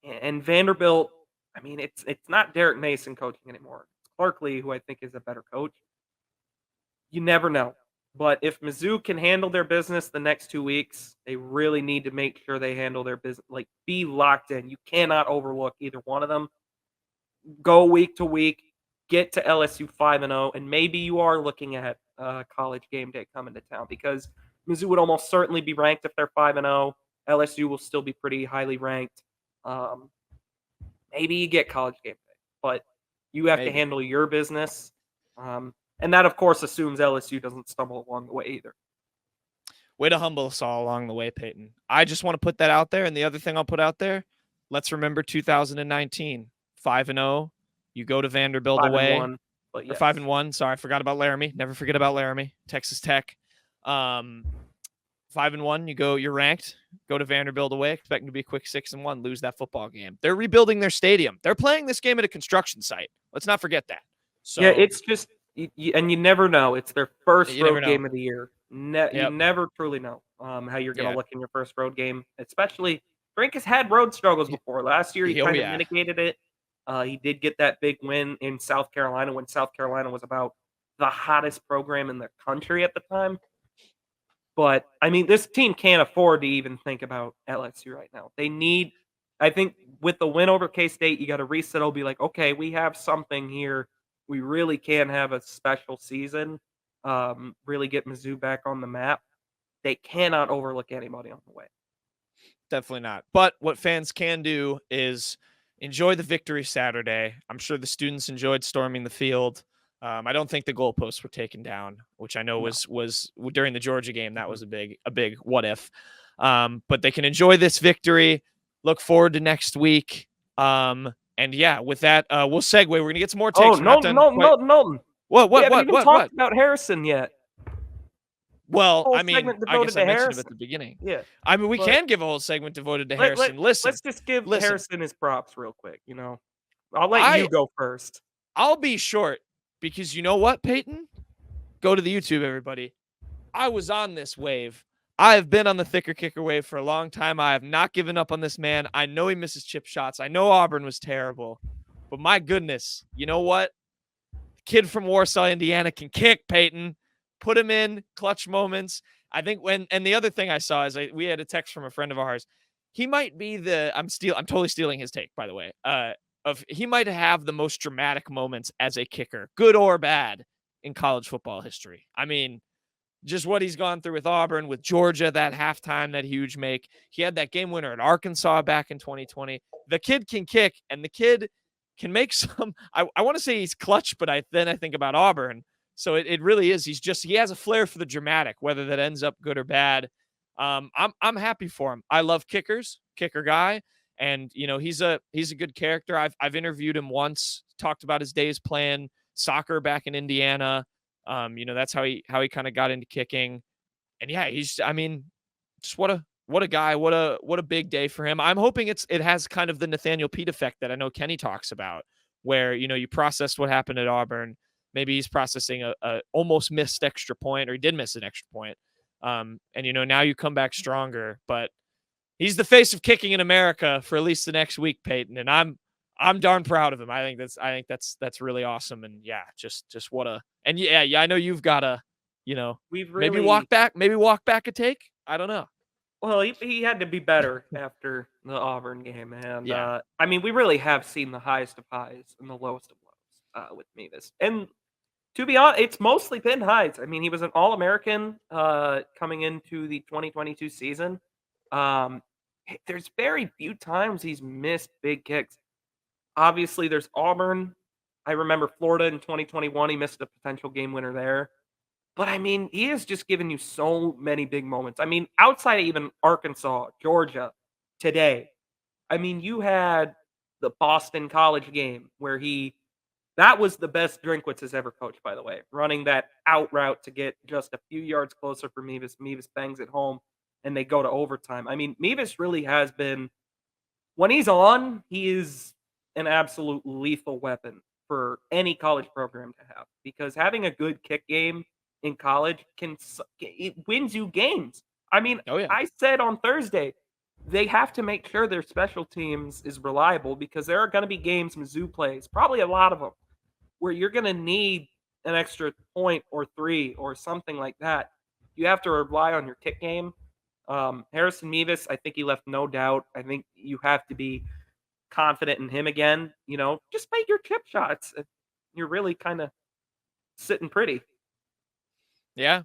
And Vanderbilt, I mean, it's not Derek Mason coaching anymore. It's Clark Lee, who I think is a better coach. You never know. But if Mizzou can handle their business the next 2 weeks, they really need to make sure they handle their business, like be locked in. You cannot overlook either one of them. Go week to week, get to LSU 5-0, and maybe you are looking at college game day coming to town, because Mizzou would almost certainly be ranked if they're 5-0. LSU will still be pretty highly ranked. Um, Maybe you get college game day, but you have to Maybe. handle your business. And that, of course, assumes LSU doesn't stumble along the way either. Way to humble us all along the way, Peyton. I just want to put that out there. And the other thing I'll put out there, let's remember 2019, 5-0. You go to Vanderbilt away. 5-1, but yes. Or 5-1. Sorry, I forgot about Laramie. Never forget about Laramie. Texas Tech. 5-1. You're ranked. Go to Vanderbilt away, expecting to be a quick 6-1. Lose that football game. They're rebuilding their stadium. They're playing this game at a construction site. Let's not forget that. So yeah, it's just, and you never know. It's their first You never road know. game of the year. You Yep. never truly know how you're going to Yeah. look in your first road game. Especially, Frank has had road struggles before. Last year, he Oh, kind of yeah. mitigated it. He did get that big win in South Carolina when South Carolina was about the hottest program in the country at the time. But, I mean, this team can't afford to even think about LSU right now. They need, I think, with the win over K-State, you got to reset. It'll be like, okay, we have something here. We really can have a special season, really get Mizzou back on the map. They cannot overlook anybody on the way. Definitely not. But what fans can do is enjoy the victory Saturday. I'm sure the students enjoyed storming the field. I don't think the goalposts were taken down, which I know was during the Georgia game. That was a big what if. But they can enjoy this victory. Look forward to next week. And yeah, with that, we'll segue. We're gonna get some more takes. No. What? We haven't even talked about Harrison yet. Well, Whole I mean, segment I devoted guess to I mentioned him Harrison. at the beginning. Yeah. I mean, we But- can give a whole segment devoted to Harrison. Listen, let's just give listen. Harrison his props real quick. I'll let you go first. I'll be short because you know what, Peyton? Go to the YouTube, everybody. I was on this wave. I have been on the thicker kicker wave for a long time. I have not given up on this man. I know he misses chip shots. I know Auburn was terrible. But my goodness, you know what? The kid from Warsaw, Indiana can kick, Peyton. Put him in clutch moments. I think and the other thing I saw is we had a text from a friend of ours. He might be I'm totally stealing his take, by the way. He might have the most dramatic moments as a kicker, good or bad, in college football history. I mean, just what he's gone through with Auburn, with Georgia, that halftime, that huge make. He had that game winner at Arkansas back in 2020. The kid can kick, and the kid can make some. I want to say he's clutch, but I think about Auburn. So it really is. He has a flair for the dramatic, whether that ends up good or bad. I'm happy for him. I love kickers, kicker guy. And, he's a good character. I've interviewed him once, talked about his days playing soccer back in Indiana. That's how he kind of got into kicking. And yeah, just what a guy, what a big day for him. I'm hoping it has kind of the Nathaniel Pete effect that I know Kenny talks about, where, you processed what happened at Auburn. Maybe he's processing a almost missed extra point, or he did miss an extra point. And now you come back stronger, but he's the face of kicking in America for at least the next week, Peyton. And I'm darn proud of him. I think that's really awesome. And yeah, just what and yeah, I know you've got a we've maybe really walk back a take. I don't know. well, he had to be better after the Auburn game, and Yeah. I mean, we really have seen the highest of highs and the lowest of lows with Mevis. And to be honest, it's mostly been highs. I mean, he was an All-American coming into the 2022 season. Um, there's very few times he's missed big kicks. Obviously, there's Auburn. I remember Florida in 2021. He missed a potential game winner there. But I mean, he has just given you so many big moments. I mean, outside of even Arkansas, Georgia, today, I mean, you had the Boston College game where that was the best Drinkwitz has ever coached, by the way, running that out route to get just a few yards closer for Mevis. Mevis bangs it home, and they go to overtime. I mean, Mevis really has been, when he's on, he is an absolute lethal weapon for any college program to have, because having a good kick game in college it wins you games. I mean, Oh yeah. I said on Thursday, they have to make sure their special teams is reliable, because there are going to be games Mizzou plays, probably a lot of them, where you're going to need an extra point or three or something like that. You have to rely on your kick game. Harrison Mevis, I think he left no doubt. I think you have to be confident in him again. Just make your chip shots. You're really kind of sitting pretty. Yeah.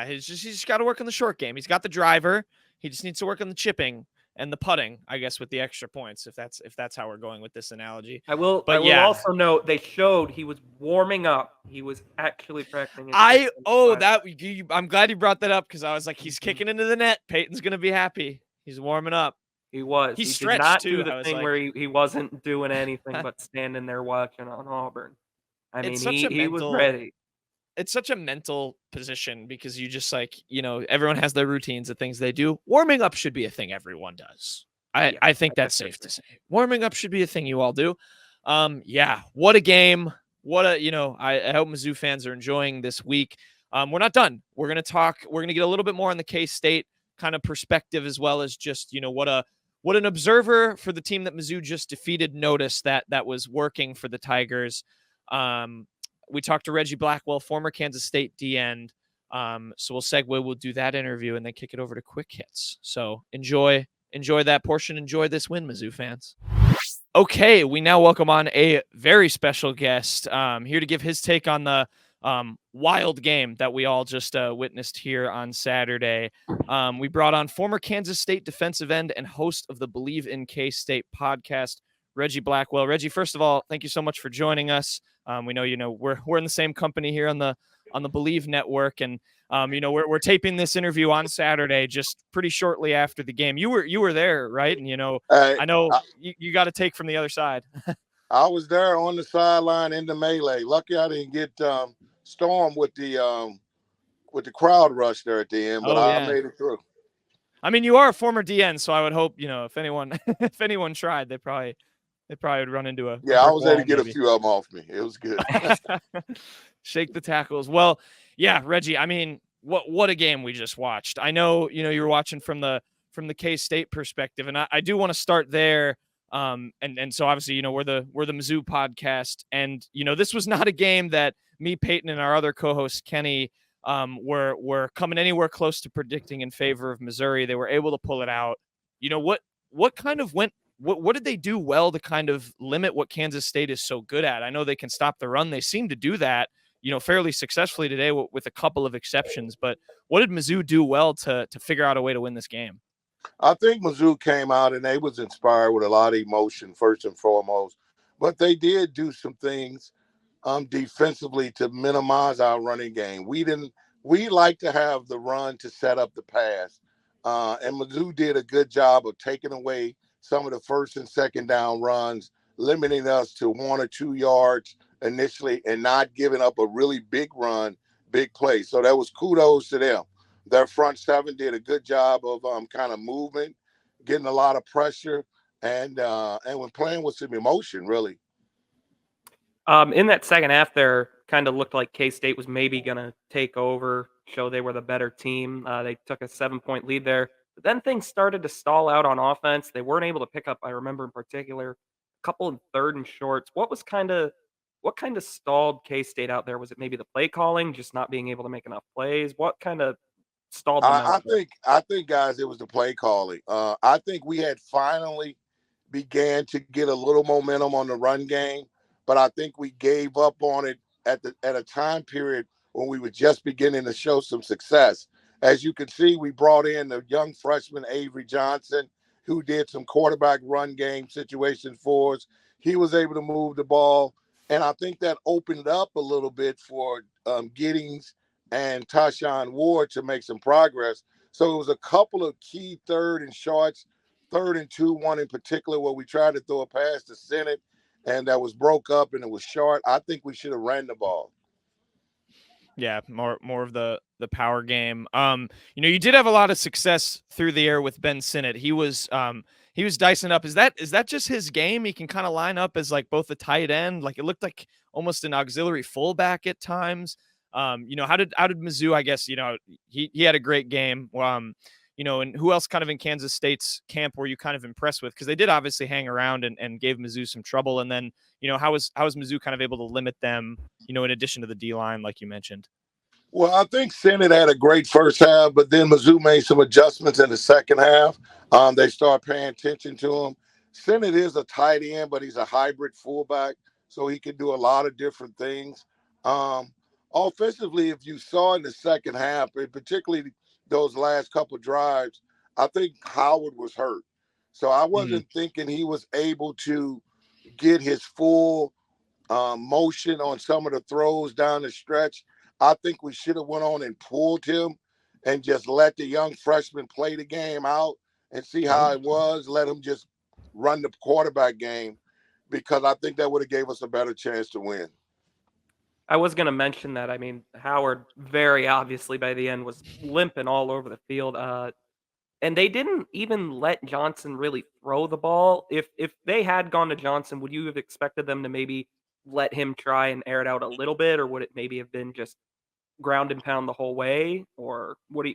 He's just got to work on the short game. He's got the driver. He just needs to work on the chipping and the putting, I guess, with the extra points, if that's how we're going with this analogy. I will also note they showed he was warming up. He was actually practicing. I'm glad you brought that up, because I was like, he's kicking into the net. Peyton's gonna be happy. He's warming up. He was. He did not too. do the thing where he wasn't doing anything but standing there watching on Auburn. I mean, he was ready. It's such a mental position, because you just everyone has their routines of things they do. Warming up should be a thing everyone does. I think that's safe to say. Warming up should be a thing you all do. What a game. I hope Mizzou fans are enjoying this week. We're not done. We're going to get a little bit more on the K-State kind of perspective, as well as just, what an observer for the team that Mizzou just defeated noticed that was working for the Tigers. We talked to Reggie Blackwell, former Kansas State D-end. So we'll do that interview and then kick it over to Quick Hits. So enjoy that portion. Enjoy this win, Mizzou fans. Okay, we now welcome on a very special guest here to give his take on the wild game that we all just witnessed here on Saturday. We brought on former Kansas State defensive end and host of the Bleav in K-State podcast, Reggie Blackwell. Reggie, first of all, thank you so much for joining us. We know, we're in the same company here on the Bleav network, and we're taping this interview on Saturday, just pretty shortly after the game. You were there, right? And I know you got to take from the other side. I was there on the sideline in the melee. Lucky I didn't get stormed with the crowd rush there at the end, but I made it through. I mean, you are a former DN, so I would hope if anyone tried, they probably would run into a I was able to get a few of them off me. It was good. Shake the tackles. Well, yeah, Reggie, I mean, what a game we just watched. I know, you were watching from the K-State perspective, and I do want to start there. And so obviously, we're the Mizzou podcast, and this was not a game that me, Peyton, and our other co-host Kenny were coming anywhere close to predicting in favor of Missouri. They were able to pull it out. What kind of went? What did they do well to kind of limit what Kansas State is so good at? I know they can stop the run. They seem to do that, fairly successfully today with a couple of exceptions. But what did Mizzou do well to figure out a way to win this game? I think Mizzou came out and they was inspired with a lot of emotion, first and foremost. But they did do some things defensively to minimize our running game. We like to have the run to set up the pass. And Mizzou did a good job of taking away some of the first and second down runs, limiting us to 1 or 2 yards initially and not giving up a really big run, big play. So that was kudos to them. Their front seven did a good job of kind of movement, getting a lot of pressure, and when playing with some emotion, really. In that second half there, kind of looked like K-State was maybe going to take over, show they were the better team. They took a 7-point lead there. But then things started to stall out on offense. They weren't able to pick up, I remember in particular, a couple of third and shorts. What was kind of what kind of stalled K-State out there? Was it maybe the play calling, just not being able to make enough plays? What kind of stalled them out? I think, guys, it was the play calling. I think we had finally began to get a little momentum on the run game, but I think we gave up on it at a time period when we were just beginning to show some success. As you can see, we brought in the young freshman Avery Johnson, who did some quarterback run game situations for us. He was able to move the ball, and I think that opened up a little bit for Giddings and Tashawn Ward to make some progress. So it was a couple of key third and shorts, 3rd and 2, one in particular where we tried to throw a pass to Senate and that was broke up and it was short. I think we should have ran the ball. Yeah, more of the power game. You did have a lot of success through the air with Ben Sinnott. He was dicing up. Is that just his game? He can kind of line up as like both a tight end. Like it looked like almost an auxiliary fullback at times. How did Mizzou? I guess he had a great game. And who else kind of in Kansas State's camp were you kind of impressed with? Because they did obviously hang around and gave Mizzou some trouble. And then how was Mizzou kind of able to limit them? In addition to the D line, like you mentioned. Well, I think Senate had a great first half, but then Mizzou made some adjustments in the second half. They started paying attention to him. Senate is a tight end, but he's a hybrid fullback, so he can do a lot of different things. Offensively, if you saw in the second half, and particularly those last couple drives, I think Howard was hurt. So I wasn't thinking he was able to get his full motion on some of the throws down the stretch. I think we should have went on and pulled him and just let the young freshman play the game out and see how it was. Let him just run the quarterback game, because I think that would have gave us a better chance to win. I was going to mention that. I mean, Howard very obviously by the end was limping all over the field. And they didn't even let Johnson really throw the ball. If they had gone to Johnson, would you have expected them to maybe let him try and air it out a little bit, or would it maybe have been just ground and pound the whole way? Or what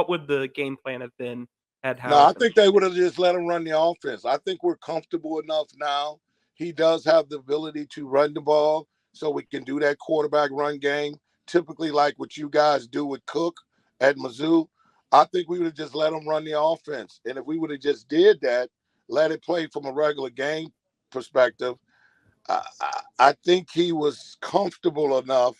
would the game plan have been had Howard? No, I think they would have just let him run the offense. I think we're comfortable enough now. He does have the ability to run the ball, so we can do that quarterback run game, typically like what you guys do with Cook at Mizzou. I think we would have just let him run the offense. And if we would have just did that, let it play from a regular game perspective, I think he was comfortable enough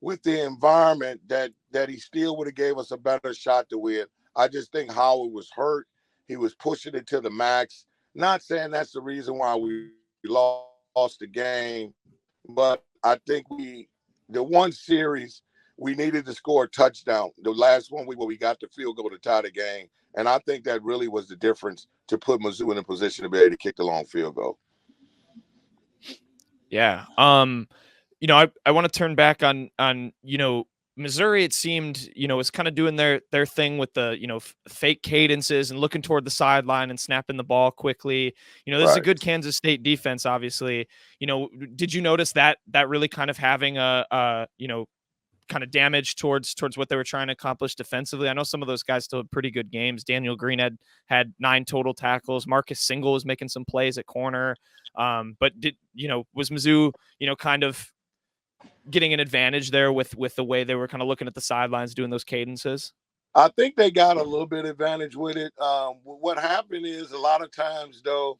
with the environment that he still would have gave us a better shot to win. I just think Howard was hurt. He was pushing it to the max. Not saying that's the reason why we lost the game, but I think the one series we needed to score a touchdown. The last one where we got the field goal to tie the game. And I think that really was the difference to put Mizzou in a position to be able to kick the long field goal. Yeah. I want to turn back on Missouri. It seemed, was kind of doing their thing with the, fake cadences and looking toward the sideline and snapping the ball quickly. This is a good Kansas State defense, obviously. Did you notice that really kind of having a kind of damage towards what they were trying to accomplish defensively? I know some of those guys still had pretty good games. Daniel Green had 9 total tackles. Marcus Single was making some plays at corner. But was Mizzou, kind of getting an advantage there with the way they were kind of looking at the sidelines, doing those cadences? I think they got a little bit of advantage with it. What happened is a lot of times though,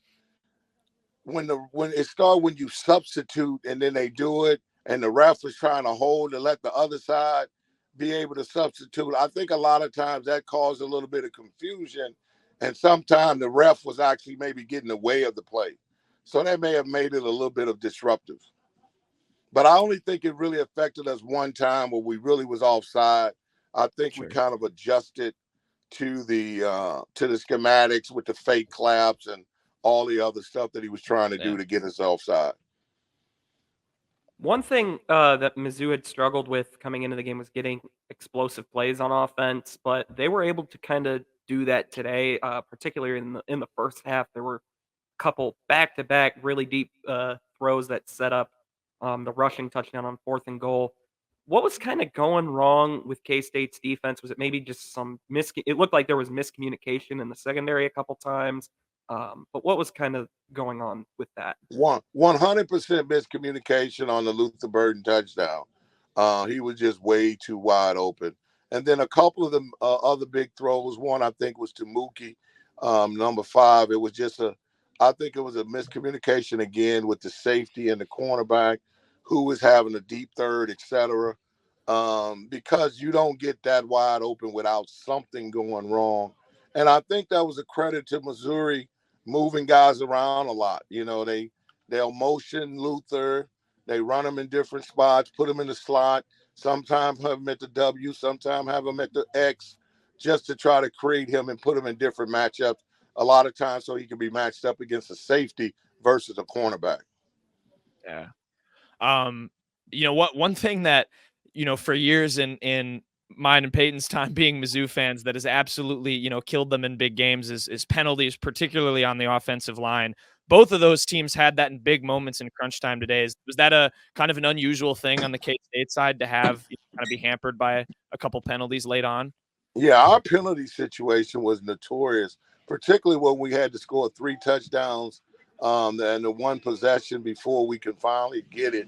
when you substitute and then they do it, and the ref was trying to hold and let the other side be able to substitute, I think a lot of times that caused a little bit of confusion. And sometimes the ref was actually maybe getting in the way of the play. So that may have made it a little bit of disruptive. But I only think it really affected us one time where we really was offside. I think we kind of adjusted to the schematics with the fake claps and all the other stuff that he was trying to do to get us offside. One thing that Mizzou had struggled with coming into the game was getting explosive plays on offense, but they were able to kind of do that today, particularly in the first half. There were a couple back-to-back really deep throws that set up the rushing touchdown on 4th and goal. What was kind of going wrong with K-State's defense? Was it maybe just it looked like there was miscommunication in the secondary a couple times? But what was kind of going on with that? 100% miscommunication on the Luther Burden touchdown. He was just way too wide open. And then a couple of the other big throws. One I think was to Mookie, number 5. It was just I think it was a miscommunication again with the safety and the cornerback, who was having a deep third, etc. Because you don't get that wide open without something going wrong. And I think that was a credit to Missouri moving guys around a lot. They'll motion Luther, they run him in different spots, put him in the slot, sometimes have him at the W, sometimes have him at the X, just to try to create him and put him in different matchups a lot of times so he can be matched up against a safety versus a cornerback. Yeah. One thing that, for years in mine and Peyton's time being Mizzou fans, that has absolutely, killed them in big games is penalties, particularly on the offensive line. Both of those teams had that in big moments in crunch time today. Was that a kind of an unusual thing on the K-State side to have kind of be hampered by a couple penalties late on? Yeah, our penalty situation was notorious, particularly when we had to score 3 touchdowns and the one possession before we could finally get it.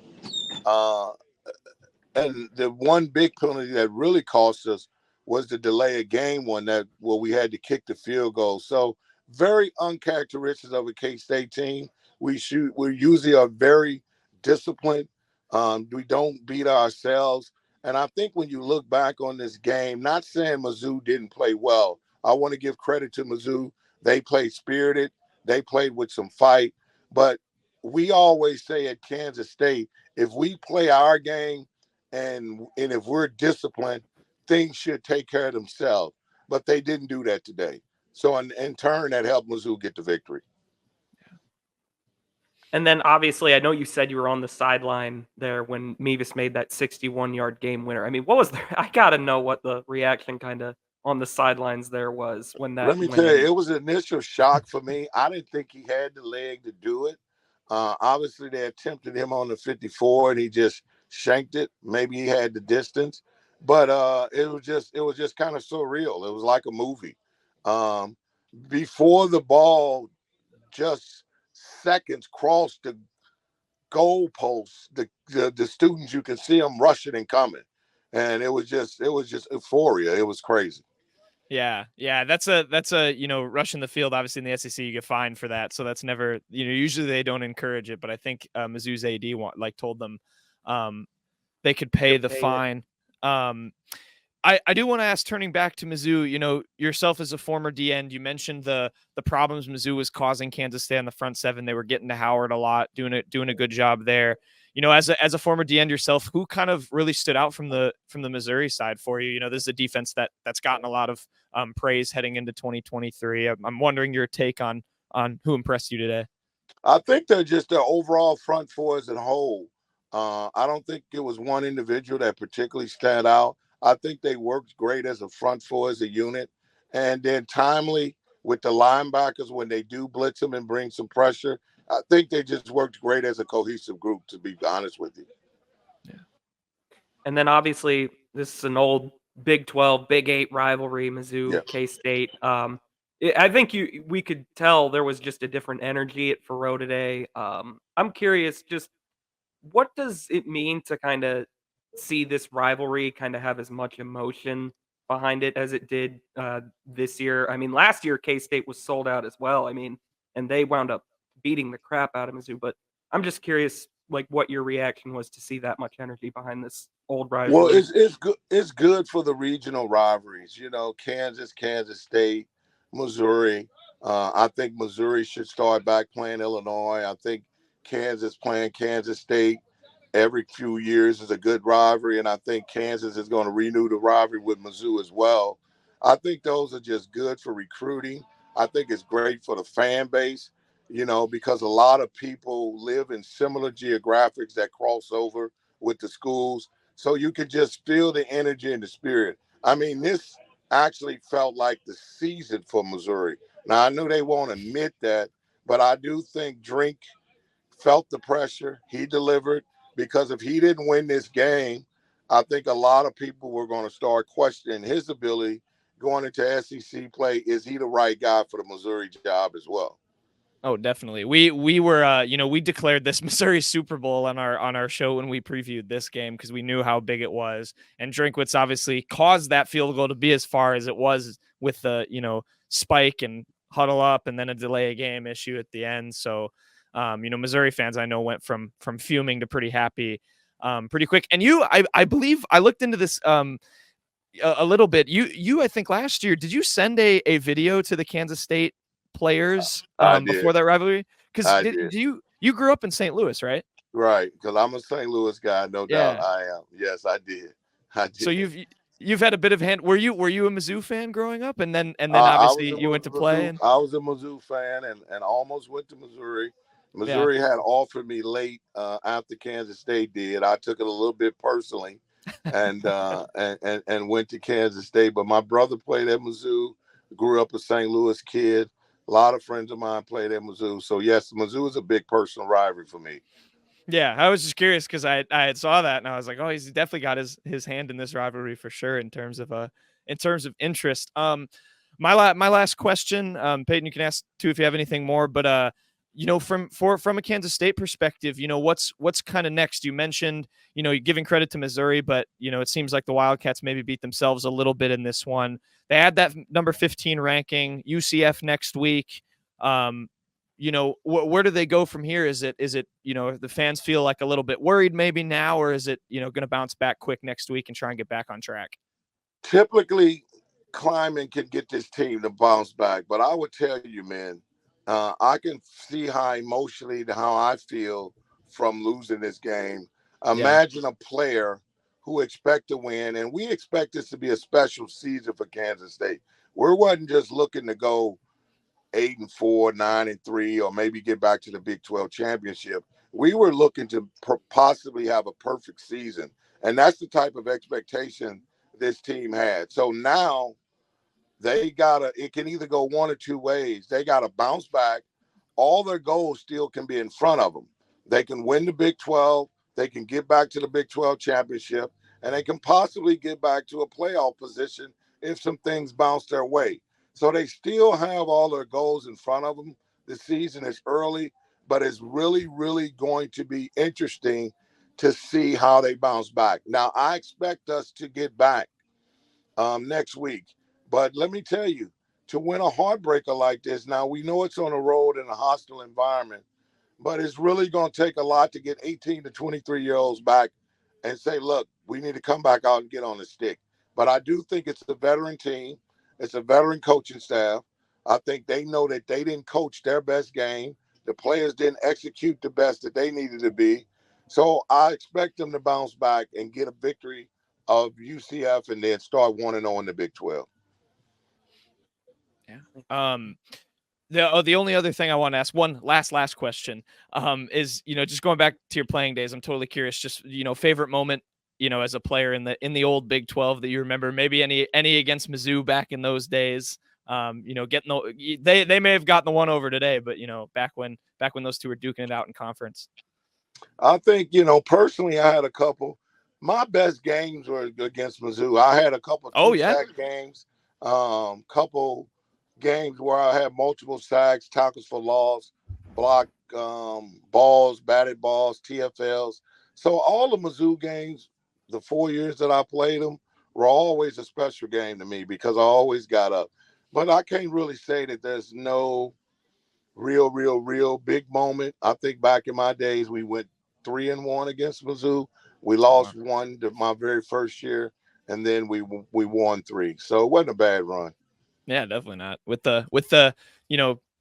And the one big penalty that really cost us was the delay of game one where we had to kick the field goal. So very uncharacteristic of a K-State team. We usually are very disciplined. We don't beat ourselves. And I think when you look back on this game, not saying Mizzou didn't play well. I want to give credit to Mizzou. They played spirited. They played with some fight. But we always say at Kansas State, if we play our game, and if we're disciplined, things should take care of themselves. But they didn't do that today. So in turn, that helped Mizzou get the victory. And then obviously, I know you said you were on the sideline there when Mevis made that 61-yard game winner. I mean, what was there? I got to know what the reaction kind of on the sidelines there was when that. Let me tell you, it was an initial shock for me. I didn't think he had the leg to do it. Obviously, they attempted him on the 54, and he just shanked it. Maybe he had the distance, but it was just kind of surreal. It was like a movie. Before the ball just seconds crossed the goalposts, the students, you can see them rushing and coming, and it was just euphoria. It was crazy. Yeah. That's a rushing the field. Obviously in the SEC you get fined for that, so that's never, usually they don't encourage it, but I think Mizzou's AD told them they could pay the fine. I do want to ask, turning back to Mizzou, yourself as a former D-end, you mentioned the problems Mizzou was causing Kansas State on the front seven. They were getting to Howard a lot, doing a good job there. As a former D-end yourself, who kind of really stood out from the Missouri side for you? This is a defense that's gotten a lot of praise heading into 2023. I'm wondering your take on who impressed you today. I think they're just the overall front four as a whole. I don't think it was one individual that particularly stand out. I think they worked great as a front four as a unit, and then timely with the linebackers when they do blitz them and bring some pressure. I think they just worked great as a cohesive group, to be honest with you. Yeah. And then obviously this is an old Big 12, Big 8 rivalry, Mizzou, Yeah. K-State. I think we could tell there was just a different energy at Faroe today. I'm curious, just what does it mean to kind of see this rivalry kind of have as much emotion behind it as it did this year? I mean, last year K-State was sold out as well. I mean, and they wound up beating the crap out of Mizzou. But I'm just curious, what your reaction was to see that much energy behind this old rivalry. Well, it's good. It's good for the regional rivalries. Kansas State, Missouri. I think Missouri should start back playing Illinois. I think Kansas playing Kansas State every few years is a good rivalry, and I think Kansas is going to renew the rivalry with Mizzou as well. I think those are just good for recruiting. I think it's great for the fan base, because a lot of people live in similar geographics that cross over with the schools. So you could just feel the energy and the spirit. I mean, this actually felt like the season for Missouri. Now, I know they won't admit that, but I do think Drink felt the pressure. He delivered, because if he didn't win this game, I think a lot of people were going to start questioning his ability going into SEC play. Is he the right guy for the Missouri job as well? Oh, definitely. We were we declared this Missouri Super Bowl on our show when we previewed this game because we knew how big it was. And Drinkwitz obviously caused that field goal to be as far as it was with the, spike and huddle up and then a delay of game issue at the end. So Missouri fans I know went from fuming to pretty happy pretty quick. And I Bleav I looked into this a little bit. You I think last year, did you send a video to the Kansas State players I before did. that rivalry? Because I did. you grew up in St. Louis, right? Right, because I'm a St. Louis guy, no doubt. Yeah. I am. Yes, I did. I did. So you've had a bit of hand. Were you a Mizzou fan growing up, and then I was obviously a you went to play? Mizzou, And I was a Mizzou fan and almost went to Missouri. yeah, Missouri had offered me late after Kansas State did. I took it a little bit personally, and and went to Kansas State. But my brother played at Mizzou. Grew up a St. Louis kid. A lot of friends of mine played at Mizzou. So yes, Mizzou is a big personal rivalry for me. yeah. I was just curious because I had saw that and I was like, oh, he's definitely got his hand in this rivalry for sure in terms of interest. My last question, Peyton, you can ask too if you have anything more, but from a Kansas State perspective, what's kind of next? You mentioned, you're giving credit to Missouri, but it seems like the Wildcats maybe beat themselves a little bit in this one. They had that number 15 ranking, UCF next week. Where do they go from here? Is it the fans feel like a little bit worried maybe now, or is it going to bounce back quick next week and try and get back on track? Typically, climbing can get this team to bounce back, but I would tell you, man, I can see how I feel from losing this game. Imagine a player who expect to win, and we expect this to be a special season for Kansas State. We wasn't just looking to go 8-4, 9-3, or maybe get back to the Big 12 championship. We were looking to possibly have a perfect season, and that's the type of expectation this team had. So now it can either go one or two ways. They gotta bounce back. All their goals still can be in front of them. They can win the Big 12, they can get back to the Big 12 championship, and they can possibly get back to a playoff position if some things bounce their way. So they still have all their goals in front of them. The season is early, but it's really, really going to be interesting to see how they bounce back. Now, I expect us to get back next week. But let me tell you, to win a heartbreaker like this, now we know it's on the road in a hostile environment, but it's really going to take a lot to get 18 to 23-year-olds back and say, look, we need to come back out and get on the stick. But I do think it's a veteran team. It's a veteran coaching staff. I think they know that they didn't coach their best game. The players didn't execute the best that they needed to be. So I expect them to bounce back and get a victory of UCF and then start 1-0 in the Big 12. Yeah. The only other thing I want to ask, one last question, is just going back to your playing days. I'm totally curious. Just favorite moment, as a player in the old Big 12 that you remember. Maybe any against Mizzou back in those days. Getting they may have gotten the one over today, but back when those two were duking it out in conference. I think personally, I had a couple. My best games were against Mizzou. I had a couple sack games, couple games where I had multiple sacks, tackles for loss, blocked balls, batted balls, TFLs. So all the Mizzou games, the 4 years that I played them, were always a special game to me because I always got up. But I can't really say that there's no real big moment. I think back in my days, we went 3-1 against Mizzou. We lost one to my very first year, and then we won 3. So it wasn't a bad run. Yeah, definitely not. With the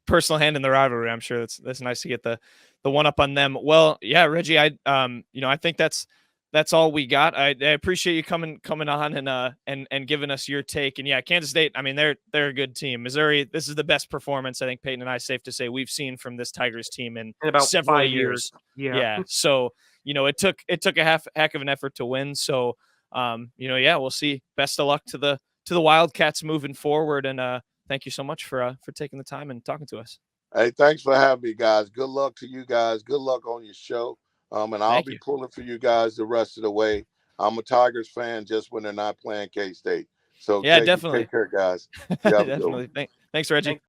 personal hand in the rivalry, I'm sure that's nice to get the one up on them. Well, yeah, Reggie, I think that's all we got. I appreciate you coming on and giving us your take. And yeah, Kansas State, I mean, they're a good team. Missouri, this is the best performance I think Peyton and I safe to say we've seen from this Tigers team in about several 5 years. Yeah. So, it took a heck of an effort to win. So, we'll see. Best of luck to the Wildcats moving forward. And thank you so much for taking the time and talking to us. Hey, thanks for having me, guys. Good luck to you guys. Good luck on your show. And I'll be pulling for you guys the rest of the way. I'm a Tigers fan just when they're not playing K-State. So yeah, definitely. Take care, guys. Definitely. Thanks, Reggie.